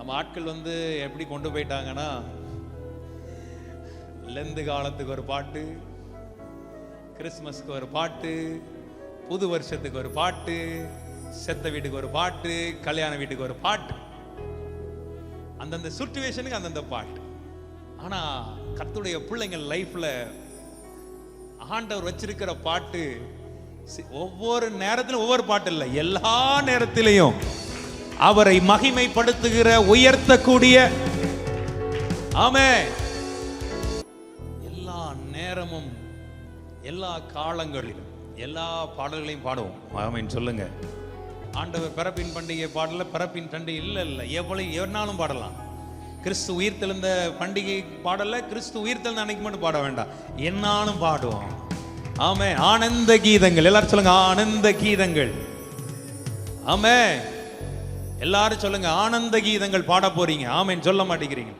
நம்ம ஆட்கள் எப்படி கொண்டு போயிட்டாங்கன்னா, லெந்து காலத்துக்கு ஒரு பாட்டு, கிறிஸ்மஸ்க்கு ஒரு பாட்டு, புது வருஷத்துக்கு ஒரு பாட்டு, செத்த வீட்டுக்கு ஒரு பாட்டு, கல்யாண வீட்டுக்கு ஒரு பாட்டு, அந்தந்த சிச்சுவேஷனுக்கு அந்தந்த பாட்டு. ஆனா கர்த்தருடைய பிள்ளைங்கள் லைஃப்ல ஆண்டவர் வச்சிருக்கிற பாட்டு ஒவ்வொரு நேரத்திலும் ஒவ்வொரு பாட்டு இல்லை, எல்லா நேரத்திலையும் அவரை மகிமைப்படுத்துகிற, உயர்த்தக்கூடிய. ஆமென். எல்லா நேரமும் எல்லா காலங்களிலும் எல்லா பாடல்களையும் பாடுவோம். ஆமென் சொல்லுங்க. ஆண்டவர் பிறப்பின் பண்டிகை பாடல, பிறப்பின் பண்டிகை இல்லை, எவ்வளவு எவனாலும் பாடலாம். கிறிஸ்து உயிர்த்தெழுந்த பண்டிகை பாடல, கிறிஸ்து உயிர்த்தெழுந்த அன்னைக்கு மட்டும் பாட வேண்டாம், என்னாலும் பாடுவோம். ஆமென். ஆனந்த கீதங்கள், எல்லாரும் சொல்லுங்க ஆனந்த கீதங்கள். ஆமென். எல்லாரும் சொல்லுங்க ஆனந்த கீதங்கள் பாட போறீங்க. ஆமென் சொல்ல மாட்டேங்கிறீங்க.